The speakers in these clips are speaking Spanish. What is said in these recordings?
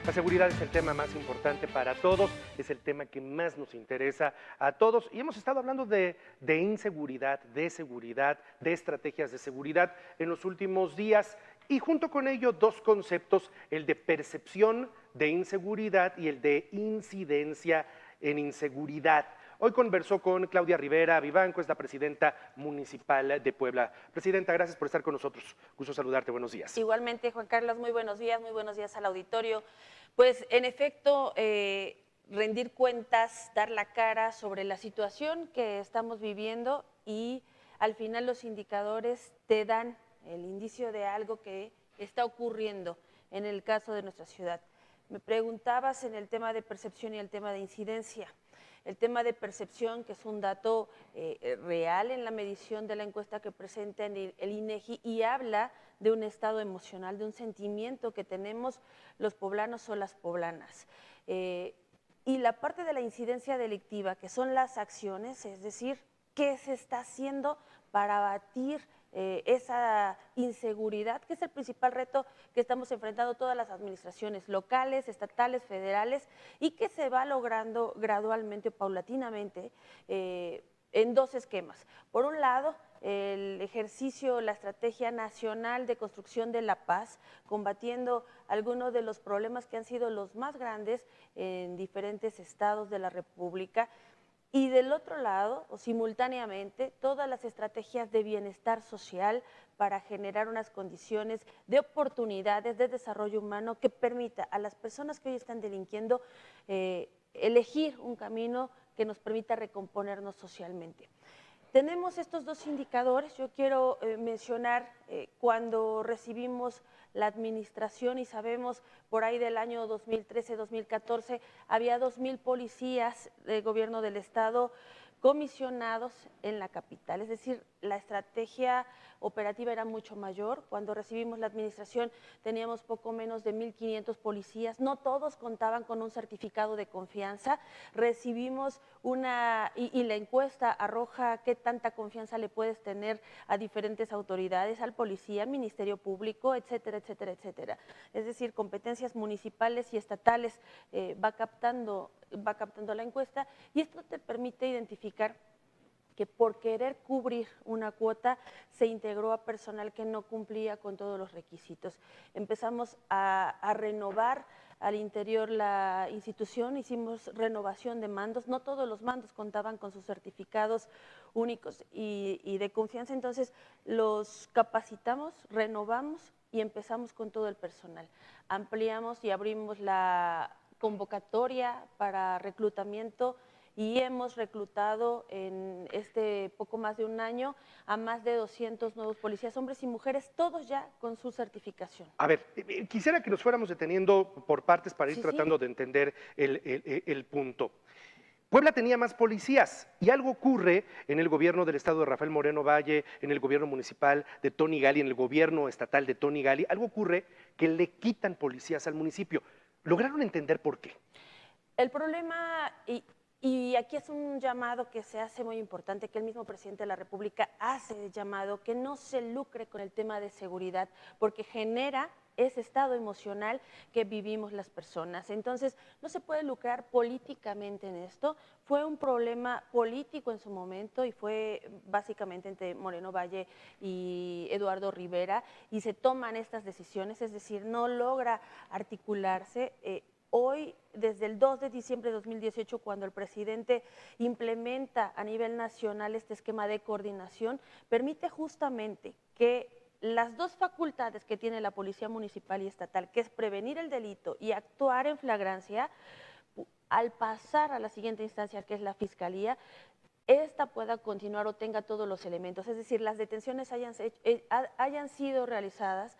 La seguridad es el tema más importante para todos, es el tema que más nos interesa a todos y hemos estado hablando de inseguridad, de seguridad, de estrategias de seguridad en los últimos días y junto con ello dos conceptos, el de percepción de inseguridad y el de incidencia en inseguridad. Hoy conversó con Claudia Rivera Vivanco, es la presidenta municipal de Puebla. Presidenta, gracias por estar con nosotros. Gusto saludarte, buenos días. Igualmente, Juan Carlos, muy buenos días al auditorio. Pues en efecto, rendir cuentas, dar la cara sobre la situación que estamos viviendo y al final los indicadores te dan el indicio de algo que está ocurriendo en el caso de nuestra ciudad. Me preguntabas en el tema de percepción y el tema de incidencia. El tema de percepción, que es un dato real en la medición de la encuesta que presenta el INEGI y habla de un estado emocional, de un sentimiento que tenemos los poblanos o las poblanas. Y la parte de la incidencia delictiva, que son las acciones, es decir, qué se está haciendo para abatir esa inseguridad, que es el principal reto que estamos enfrentando todas las administraciones locales, estatales, federales, y que se va logrando gradualmente, paulatinamente, en dos esquemas. Por un lado, el ejercicio, la estrategia nacional de construcción de la paz, combatiendo algunos de los problemas que han sido los más grandes en diferentes estados de la República. Y del otro lado, o simultáneamente, todas las estrategias de bienestar social para generar unas condiciones de oportunidades de desarrollo humano que permita a las personas que hoy están delinquiendo elegir un camino que nos permita recomponernos socialmente. Tenemos estos dos indicadores. Yo quiero mencionar cuando recibimos la administración y sabemos por ahí del año 2013-2014 había 2,000 policías del gobierno del estado comisionados en la capital, es decir, la estrategia operativa era mucho mayor. Cuando recibimos la administración teníamos poco menos de 1,500 policías, no todos contaban con un certificado de confianza, recibimos y la encuesta arroja qué tanta confianza le puedes tener a diferentes autoridades, al policía, al Ministerio Público, etcétera, etcétera, etcétera. Es decir, competencias municipales y estatales va captando la encuesta y esto te permite identificar que por querer cubrir una cuota se integró a personal que no cumplía con todos los requisitos. Empezamos a renovar al interior la institución, hicimos renovación de mandos, no todos los mandos contaban con sus certificados únicos y de confianza, entonces los capacitamos, renovamos y empezamos con todo el personal. Ampliamos y abrimos la convocatoria para reclutamiento y hemos reclutado en este poco más de un año a más de 200 nuevos policías, hombres y mujeres, todos ya con su certificación. A ver, quisiera que nos fuéramos deteniendo por partes para ir Sí, tratando de entender el punto. Puebla tenía más policías y algo ocurre en el gobierno del estado de Rafael Moreno Valle, en el gobierno municipal de Tony Gali, en el gobierno estatal de Tony Gali, algo ocurre que le quitan policías al municipio. ¿Lograron entender por qué? El problema, y aquí es un llamado que se hace muy importante, que el mismo presidente de la República hace el llamado, que no se lucre con el tema de seguridad, porque genera ese estado emocional que vivimos las personas. Entonces, no se puede lucrar políticamente en esto. Fue un problema político en su momento y fue básicamente entre Moreno Valle y Eduardo Rivera y se toman estas decisiones, es decir, no logra articularse. Hoy, desde el 2 de diciembre de 2018, cuando el presidente implementa a nivel nacional este esquema de coordinación, permite justamente que las dos facultades que tiene la Policía Municipal y Estatal, que es prevenir el delito y actuar en flagrancia, al pasar a la siguiente instancia, que es la Fiscalía, esta pueda continuar o tenga todos los elementos, es decir, las detenciones hayan sido realizadas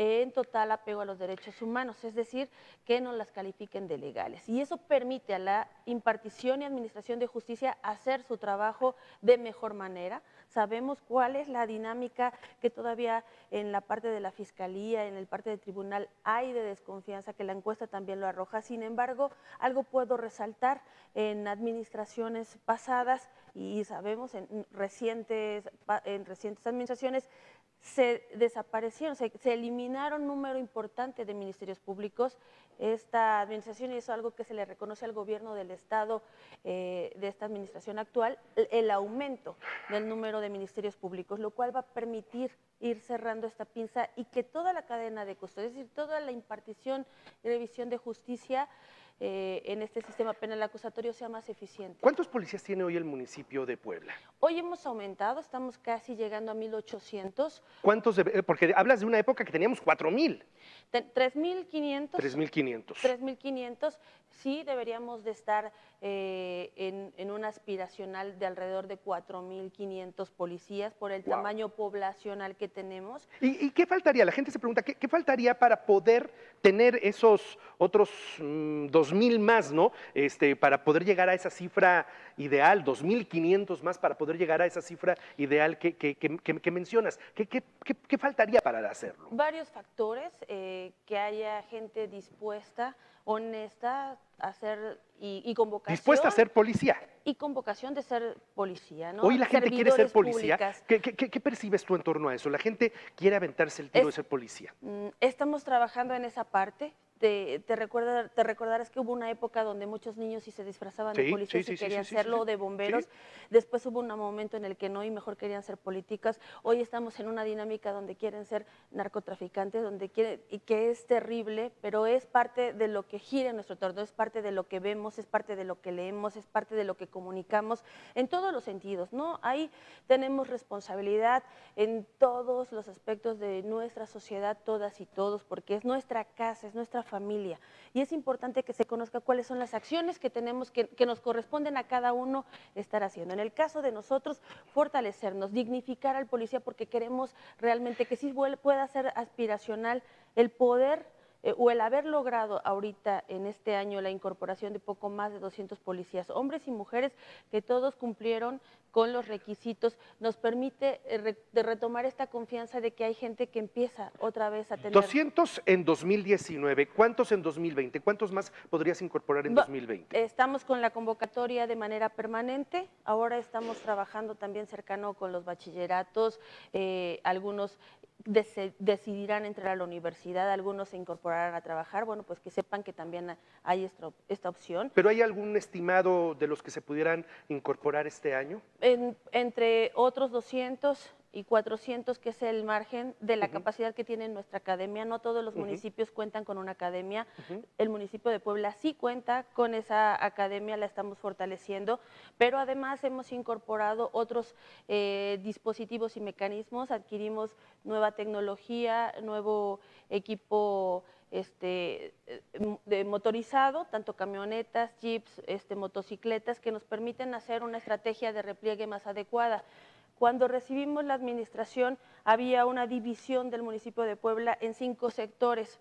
en total apego a los derechos humanos, es decir, que no las califiquen de legales. Y eso permite a la impartición y administración de justicia hacer su trabajo de mejor manera. Sabemos cuál es la dinámica que todavía en la parte de la Fiscalía, en el parte del tribunal hay de desconfianza, que la encuesta también lo arroja. Sin embargo, algo puedo resaltar en administraciones pasadas y sabemos en recientes administraciones, se desaparecieron, se eliminaron un número importante de ministerios públicos. Esta administración, y eso es algo que se le reconoce al gobierno del Estado de esta administración actual, el aumento del número de ministerios públicos, lo cual va a permitir ir cerrando esta pinza y que toda la cadena de custodia, es decir, toda la impartición y revisión de justicia en este sistema penal acusatorio sea más eficiente. ¿Cuántos policías tiene hoy el municipio de Puebla? Hoy hemos aumentado, estamos casi llegando a 1,800. ¿Cuántos? Porque hablas de una época que teníamos 4,000. 3,500. 3,500. 3,500, sí deberíamos de estar en una aspiracional de alrededor de 4,500 policías por el tamaño poblacional que tenemos. ¿Y qué faltaría? La gente se pregunta, ¿qué faltaría para poder tener esos otros 2,000 más, ¿no? Para poder llegar a esa cifra ideal, 2,500 más para poder llegar a esa cifra ideal que mencionas. ¿Qué faltaría para hacerlo? Varios factores, que haya gente dispuesta, honesta, a hacer y con vocación. Dispuesta a ser policía. Y con vocación de ser policía, ¿no? Hoy la gente quiere ser policía. Públicas. ¿Qué percibes tú en torno a eso? La gente quiere aventarse el tiro de ser policía. Estamos trabajando en esa parte. Te recordarás que hubo una época donde muchos niños sí se disfrazaban de policías y querían serlo, de bomberos. Después hubo un momento en el que no y mejor querían ser políticas. Hoy estamos en una dinámica donde quieren ser narcotraficantes, y que es terrible, pero es parte de lo que gira en nuestro entorno, es parte de lo que vemos, es parte de lo que leemos, es parte de lo que comunicamos en todos los sentidos, ¿no? Ahí tenemos responsabilidad en todos los aspectos de nuestra sociedad, todas y todos, porque es nuestra casa, es nuestra familia, y es importante que se conozca cuáles son las acciones que tenemos, que nos corresponden a cada uno estar haciendo. En el caso de nosotros, fortalecernos, dignificar al policía, porque queremos realmente que sí pueda ser aspiracional el poder o el haber logrado ahorita en este año la incorporación de poco más de 200 policías, hombres y mujeres, que todos cumplieron con los requisitos, nos permite retomar esta confianza de que hay gente que empieza otra vez a tener… 200 en 2019, ¿cuántos en 2020? ¿Cuántos más podrías incorporar en 2020? Estamos con la convocatoria de manera permanente, ahora estamos trabajando también cercano con los bachilleratos, algunos decidirán entrar a la universidad, algunos se incorporarán a trabajar, bueno, pues que sepan que también hay esta opción. ¿Pero hay algún estimado de los que se pudieran incorporar este año? Entre otros 200 y 400, que es el margen de la capacidad que tiene nuestra academia. No todos los municipios cuentan con una academia. El municipio de Puebla sí cuenta con esa academia, la estamos fortaleciendo, pero además hemos incorporado otros dispositivos y mecanismos, adquirimos nueva tecnología, nuevo equipo motorizado, tanto camionetas, jeeps, motocicletas, que nos permiten hacer una estrategia de repliegue más adecuada. Cuando recibimos la administración, había una división del municipio de Puebla en 5 sectores.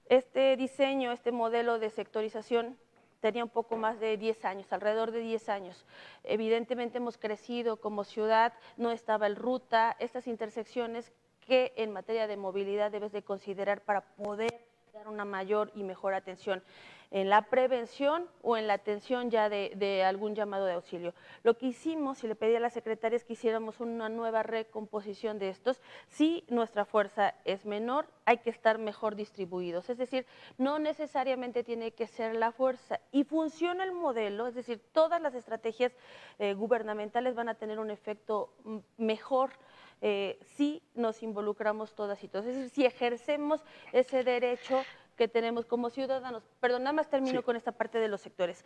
Este diseño, este modelo de sectorización tenía un poco más de 10 años, alrededor de 10 años. Evidentemente hemos crecido como ciudad, no estaba el ruta, estas intersecciones que en materia de movilidad debes de considerar para poder dar una mayor y mejor atención en la prevención o en la atención ya de algún llamado de auxilio. Lo que hicimos, y le pedí a la secretaria, es que hiciéramos una nueva recomposición de estos. Si nuestra fuerza es menor, hay que estar mejor distribuidos, es decir, no necesariamente tiene que ser la fuerza, y funciona el modelo, es decir, todas las estrategias gubernamentales van a tener un efecto mejor si nos involucramos todas y todos, es decir, si ejercemos ese derecho que tenemos como ciudadanos. Perdón, nada más termino con esta parte de los sectores.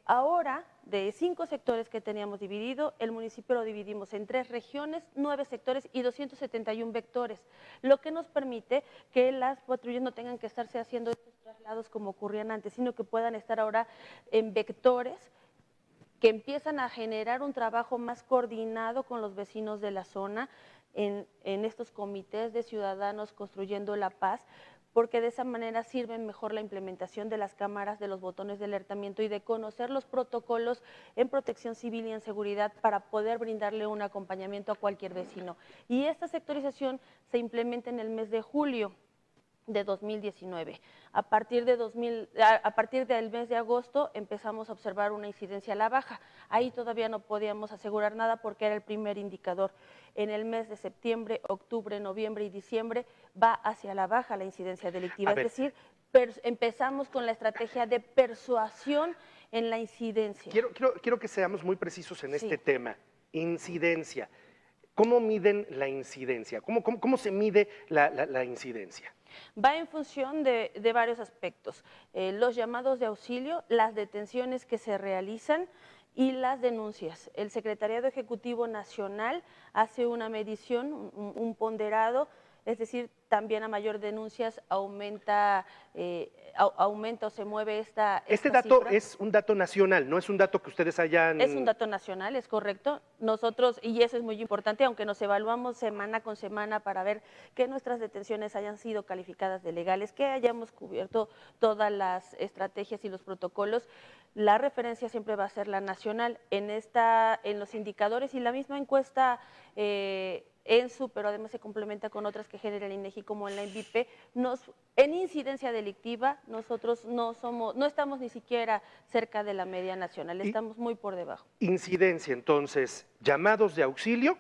Ahora, de 5 sectores que teníamos dividido, el municipio lo dividimos en 3 regiones, 9 sectores y 271 vectores, lo que nos permite que las patrullas no tengan que estarse haciendo estos traslados como ocurrían antes, sino que puedan estar ahora en vectores que empiezan a generar un trabajo más coordinado con los vecinos de la zona, en estos comités de ciudadanos construyendo la paz, porque de esa manera sirve mejor la implementación de las cámaras, de los botones de alertamiento y de conocer los protocolos en protección civil y en seguridad para poder brindarle un acompañamiento a cualquier vecino. Y esta sectorización se implementa en el mes de julio. de 2019. A partir del mes de agosto empezamos a observar una incidencia a la baja. Ahí todavía no podíamos asegurar nada porque era el primer indicador. En el mes de septiembre, octubre, noviembre y diciembre va hacia la baja la incidencia delictiva. Es decir, empezamos con la estrategia de persuasión en la incidencia. Quiero que seamos muy precisos en este tema. Incidencia. ¿Cómo miden la incidencia? ¿Cómo se mide la incidencia? Va en función de varios aspectos. Los llamados de auxilio, las detenciones que se realizan y las denuncias. El Secretariado Ejecutivo Nacional hace una medición, un ponderado, es decir, también a mayor denuncias aumenta o se mueve esta Este dato cifra. es un dato nacional, no es un dato que ustedes hayan… Es un dato nacional, es correcto. Nosotros, y eso es muy importante, aunque nos evaluamos semana con semana para ver que nuestras detenciones hayan sido calificadas de legales, que hayamos cubierto todas las estrategias y los protocolos, la referencia siempre va a ser la nacional. En los indicadores y la misma encuesta ENSU, pero además se complementa con otras que genera el INEGI como en la INVIPE, en incidencia delictiva nosotros no estamos ni siquiera cerca de la media nacional, estamos muy por debajo. Incidencia, entonces, llamados de auxilio,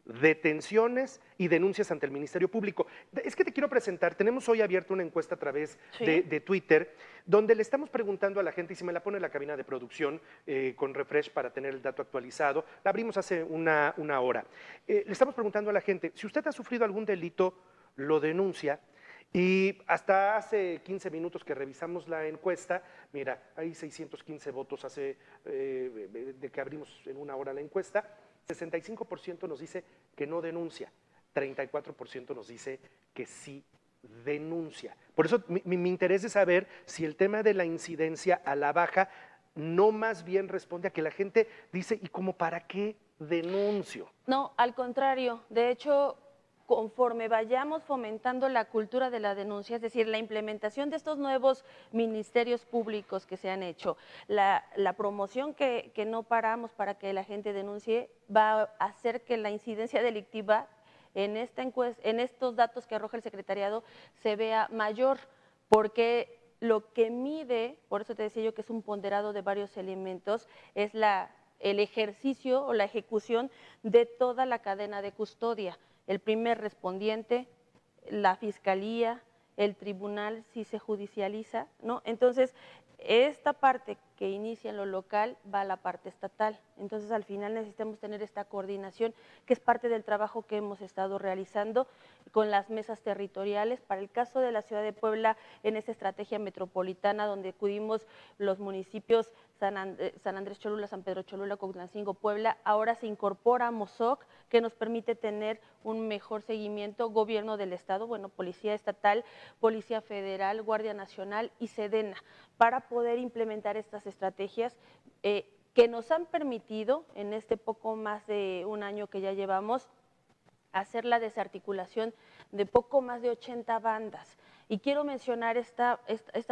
detenciones y denuncias ante el Ministerio Público. Es que te quiero presentar, tenemos hoy abierta una encuesta a través de Twitter, donde le estamos preguntando a la gente, y si me la pone en la cabina de producción con refresh para tener el dato actualizado, la abrimos hace una hora. Le estamos preguntando a la gente, si usted ha sufrido algún delito, lo denuncia. Y hasta hace 15 minutos que revisamos la encuesta, mira, hay 615 votos de que abrimos en una hora la encuesta, 65% nos dice que no denuncia, 34% nos dice que sí denuncia. Por eso mi interés es saber si el tema de la incidencia a la baja no más bien responde a que la gente dice, ¿y cómo para qué denuncio? No, al contrario, de hecho, conforme vayamos fomentando la cultura de la denuncia, es decir, la implementación de estos nuevos ministerios públicos que se han hecho, la promoción que no paramos para que la gente denuncie, va a hacer que la incidencia delictiva en estos datos que arroja el secretariado se vea mayor, porque lo que mide, por eso te decía yo que es un ponderado de varios elementos, es el ejercicio o la ejecución de toda la cadena de custodia. El primer respondiente, la fiscalía, el tribunal si se judicializa, ¿no? Entonces, esta parte que inicia en lo local va a la parte estatal. Entonces, al final necesitamos tener esta coordinación, que es parte del trabajo que hemos estado realizando con las mesas territoriales. Para el caso de la ciudad de Puebla, en esta estrategia metropolitana, donde acudimos los municipios San Andrés Cholula, San Pedro Cholula, Cuautlancingo, Puebla, ahora se incorpora MOSOC, que nos permite tener un mejor seguimiento, gobierno del estado, bueno, policía estatal, policía federal, Guardia Nacional y Sedena, para poder implementar estas estrategias que nos han permitido, en este poco más de un año que ya llevamos, hacer la desarticulación de poco más de 80 bandas. Y quiero mencionar esta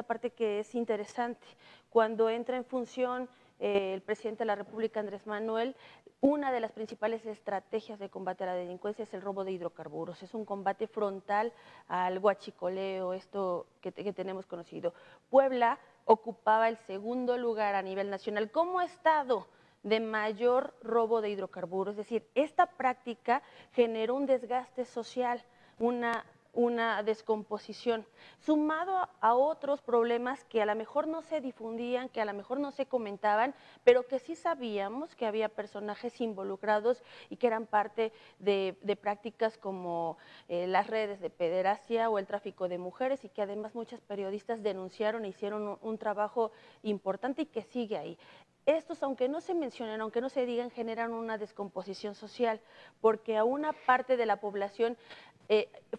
parte que es interesante. Cuando entra en función el presidente de la República, Andrés Manuel, una de las principales estrategias de combate a la delincuencia es el robo de hidrocarburos. Es un combate frontal al huachicoleo, esto que tenemos conocido. Puebla ocupaba el segundo lugar a nivel nacional como estado de mayor robo de hidrocarburos. Es decir, esta práctica generó un desgaste social, una descomposición, sumado a otros problemas que a lo mejor no se difundían, que a lo mejor no se comentaban, pero que sí sabíamos que había personajes involucrados y que eran parte de prácticas como las redes de pederastia o el tráfico de mujeres, y que además muchas periodistas denunciaron e hicieron un trabajo importante y que sigue ahí. Estos, aunque no se mencionen, aunque no se digan, generan una descomposición social, porque a una parte de la población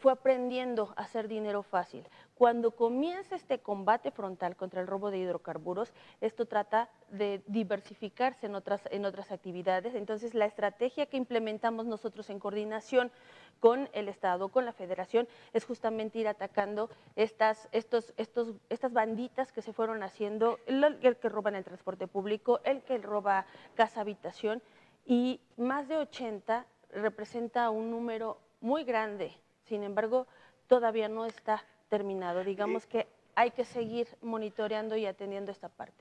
fue aprendiendo a hacer dinero fácil. Cuando comienza este combate frontal contra el robo de hidrocarburos, esto trata de diversificarse en otras actividades. Entonces, la estrategia que implementamos nosotros en coordinación con el Estado, con la Federación, es justamente ir atacando estas banditas que se fueron haciendo, el que roban el transporte público, el que roba casa habitación, y más de 80 representa un número muy grande. Sin embargo, todavía no está terminado. Digamos que hay que seguir monitoreando y atendiendo esta parte.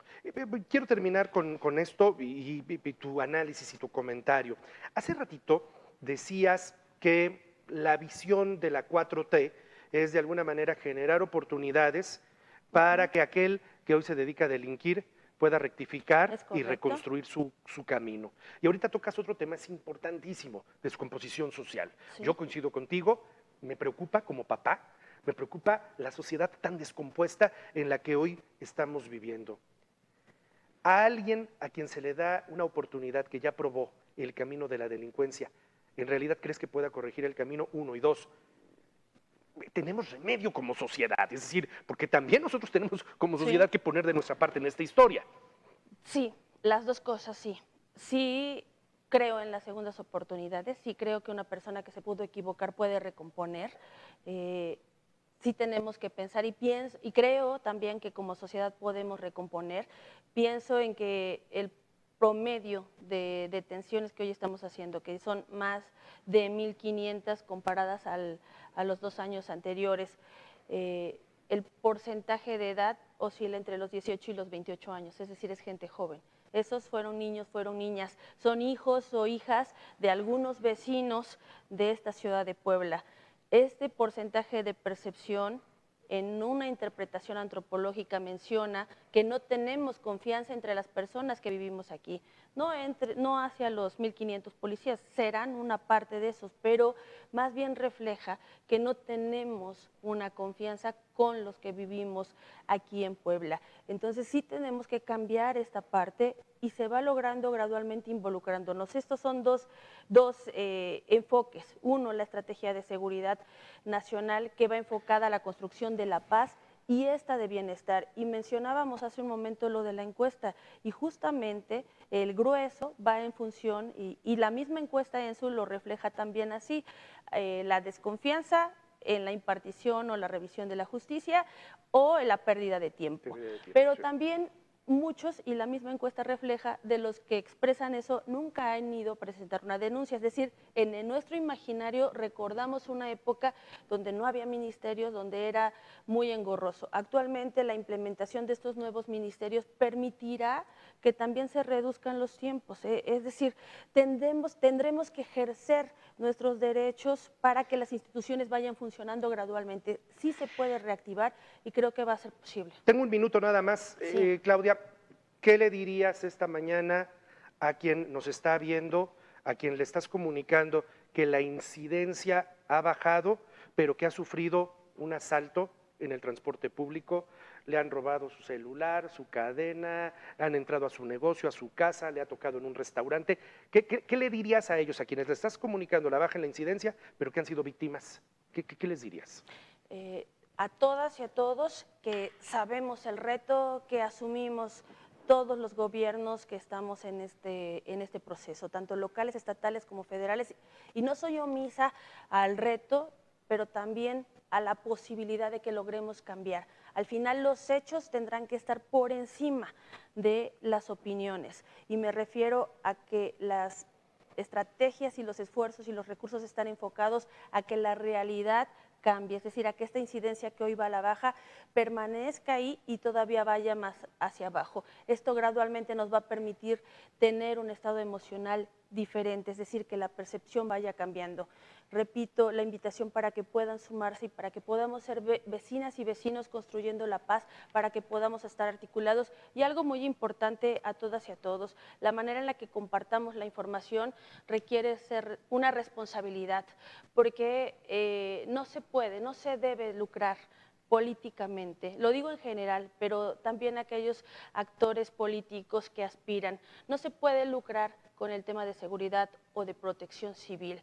Quiero terminar con esto y tu análisis y tu comentario. Hace ratito decías que la visión de la 4T es de alguna manera generar oportunidades para que aquel que hoy se dedica a delinquir pueda rectificar ¿Es y correcto? reconstruir su camino. Y ahorita tocas otro tema, es importantísimo, descomposición social. Sí. Yo coincido contigo, me preocupa como papá, me preocupa la sociedad tan descompuesta en la que hoy estamos viviendo. A alguien a quien se le da una oportunidad que ya probó el camino de la delincuencia, ¿en realidad crees que pueda corregir el camino? Uno, y dos, tenemos remedio como sociedad, es decir, porque también nosotros tenemos como sociedad que poner de nuestra parte en esta historia. Sí, las dos cosas, sí. Sí creo en las segundas oportunidades, sí creo que una persona que se pudo equivocar puede recomponer. Sí tenemos que pensar y creo también que como sociedad podemos recomponer. Pienso en que el promedio de detenciones que hoy estamos haciendo, que son más de 1.500 comparadas a los 2 años anteriores, el porcentaje de edad oscila entre los 18 y los 28 años, es decir, es gente joven. Esos fueron niños, fueron niñas, son hijos o hijas de algunos vecinos de esta ciudad de Puebla. Este porcentaje de percepción en una interpretación antropológica menciona que no tenemos confianza entre las personas que vivimos aquí, no hacia los 1.500 policías, serán una parte de esos, pero más bien refleja que no tenemos una confianza con los que vivimos aquí en Puebla. Entonces sí tenemos que cambiar esta parte y se va logrando gradualmente involucrándonos. Estos son dos enfoques. Uno, la estrategia de seguridad nacional que va enfocada a la construcción de la paz y esta de bienestar. Y mencionábamos hace un momento lo de la encuesta y justamente el grueso va en función y la misma encuesta en su lo refleja también así, la desconfianza en la impartición o la revisión de la justicia o en la pérdida de tiempo. Pero también muchos, y la misma encuesta refleja, de los que expresan eso nunca han ido a presentar una denuncia. Es decir, en nuestro imaginario recordamos una época donde no había ministerios, donde era muy engorroso. Actualmente la implementación de estos nuevos ministerios permitirá que también se reduzcan los tiempos. Es decir, tendremos que ejercer nuestros derechos para que las instituciones vayan funcionando gradualmente. Sí se puede reactivar y creo que va a ser posible. Tengo un minuto nada más, Sí. Claudia, ¿qué le dirías esta mañana a quien nos está viendo, a quien le estás comunicando que la incidencia ha bajado, pero que ha sufrido un asalto en el transporte público? Le han robado su celular, su cadena, han entrado a su negocio, a su casa, le ha tocado en un restaurante. ¿Qué le dirías a ellos, a quienes le estás comunicando la baja en la incidencia, pero que han sido víctimas? ¿Qué les dirías? A todas y a todos que sabemos el reto, que asumimos todos los gobiernos que estamos en este proceso, tanto locales, estatales como federales, y no soy omisa al reto, pero también a la posibilidad de que logremos cambiar. Al final los hechos tendrán que estar por encima de las opiniones, y me refiero a que las estrategias y los esfuerzos y los recursos están enfocados a que la realidad cambie, es decir, a que esta incidencia que hoy va a la baja permanezca ahí y todavía vaya más hacia abajo. Esto gradualmente nos va a permitir tener un estado emocional diferente, es decir, que la percepción vaya cambiando. Repito, la invitación para que puedan sumarse y para que podamos ser vecinas y vecinos construyendo la paz, para que podamos estar articulados. Y algo muy importante a todas y a todos, la manera en la que compartamos la información requiere ser una responsabilidad, porque no se puede, no se debe lucrar políticamente, lo digo en general, pero también aquellos actores políticos que aspiran. No se puede lucrar con el tema de seguridad o de protección civil.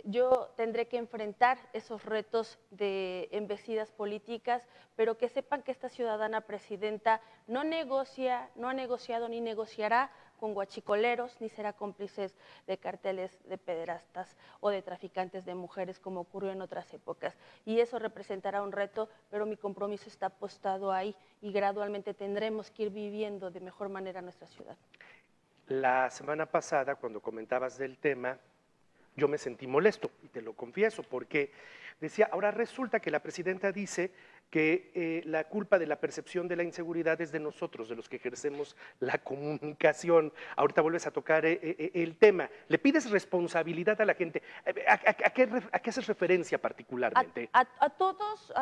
Yo tendré que enfrentar esos retos de embestidas políticas, pero que sepan que esta ciudadana presidenta no negocia, no ha negociado ni negociará con guachicoleros, ni será cómplices de carteles de pederastas o de traficantes de mujeres como ocurrió en otras épocas. Y eso representará un reto, pero mi compromiso está apostado ahí y gradualmente tendremos que ir viviendo de mejor manera nuestra ciudad. La semana pasada, cuando comentabas del tema, yo me sentí molesto, y te lo confieso, porque decía, ahora resulta que la presidenta dice que la culpa de la percepción de la inseguridad es de nosotros, de los que ejercemos la comunicación. Ahorita vuelves a tocar el tema. Le pides responsabilidad a la gente. ¿A qué haces referencia particularmente? A todos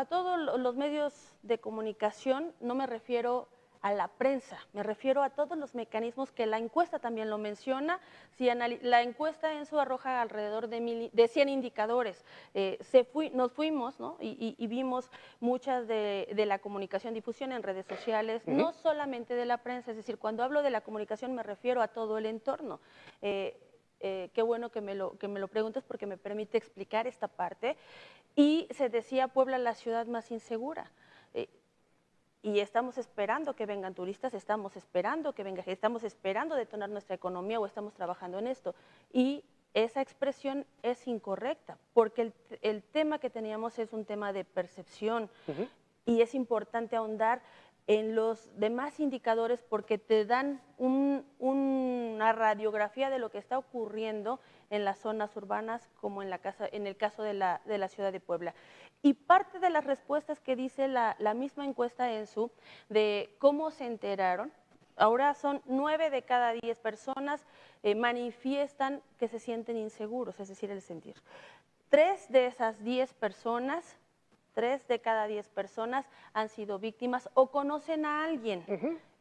los medios de comunicación, no me refiero a la prensa, me refiero a todos los mecanismos que la encuesta también lo menciona. Si la encuesta en su arroja alrededor de 100 indicadores, nos fuimos, ¿no? y vimos muchas de la comunicación, difusión en redes sociales, no solamente de la prensa, es decir, cuando hablo de la comunicación me refiero a todo el entorno. Qué bueno que me lo preguntes porque me permite explicar esta parte. Y se decía Puebla la ciudad más insegura. Y estamos esperando que vengan turistas, estamos esperando detonar nuestra economía o estamos trabajando en esto. Y esa expresión es incorrecta, porque el tema que teníamos es un tema de percepción y es importante ahondar en los demás indicadores porque te dan una radiografía de lo que está ocurriendo en las zonas urbanas como en el caso de la ciudad de Puebla. Y parte de las respuestas que dice la misma encuesta ENSU de cómo se enteraron, ahora son 9 de cada 10 personas manifiestan que se sienten inseguros, es decir, el sentir. 3 de esas 10 personas 3 de cada 10 personas han sido víctimas o conocen a alguien.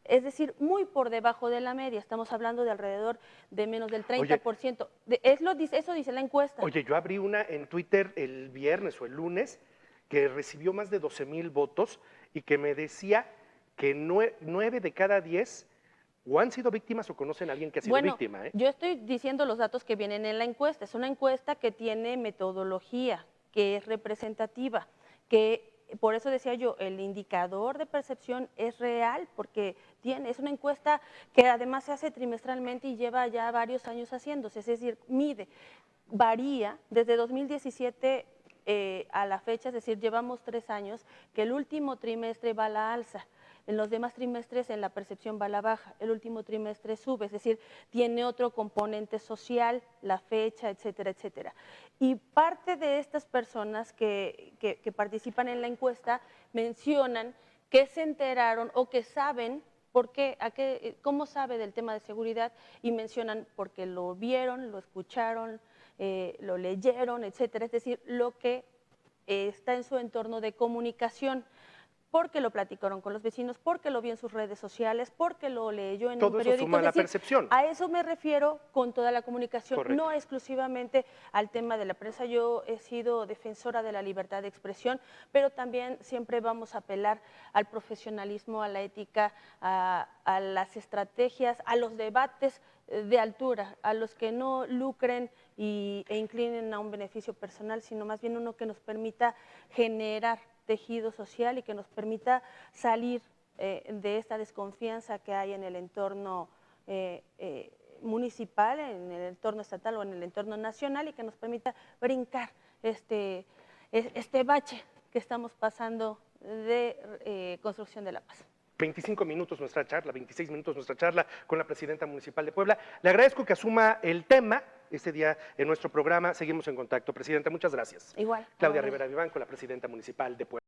Es decir, muy por debajo de la media. Estamos hablando de alrededor de menos del 30%. Eso dice la encuesta. Oye, yo abrí una en Twitter el viernes o el lunes que recibió más de 12,000 votos y que me decía que 9 de cada 10 o han sido víctimas o conocen a alguien que ha sido víctima. Yo estoy diciendo los datos que vienen en la encuesta. Es una encuesta que tiene metodología, que es representativa, que por eso decía yo, el indicador de percepción es real, porque es una encuesta que además se hace trimestralmente y lleva ya varios años haciéndose, es decir, varía desde 2017 a la fecha, es decir, llevamos 3 años, que el último trimestre va a la alza. En los demás trimestres en la percepción va a la baja, el último trimestre sube, es decir, tiene otro componente social, la fecha, etcétera, etcétera. Y parte de estas personas que participan en la encuesta mencionan que se enteraron o que saben cómo sabe del tema de seguridad y mencionan porque lo vieron, lo escucharon, lo leyeron, etcétera, es decir, lo que está en su entorno de comunicación, porque lo platicaron con los vecinos, porque lo vio en sus redes sociales, porque lo leyó en un periódico. Todo eso suma a la percepción. A eso me refiero con toda la comunicación, Correcto. no exclusivamente al tema de la prensa. Yo he sido defensora de la libertad de expresión, pero también siempre vamos a apelar al profesionalismo, a la ética, a las estrategias, a los debates de altura, a los que no lucren e inclinen a un beneficio personal, sino más bien uno que nos permita generar tejido social y que nos permita salir de esta desconfianza que hay en el entorno municipal, en el entorno estatal o en el entorno nacional y que nos permita brincar este bache que estamos pasando de construcción de la paz. 25 minutos nuestra charla, 26 minutos nuestra charla con la presidenta municipal de Puebla. Le agradezco que asuma el tema este día en nuestro programa. Seguimos en contacto. Presidenta, muchas gracias. Igual. Claudia Rivera Viván con la presidenta municipal de Puebla.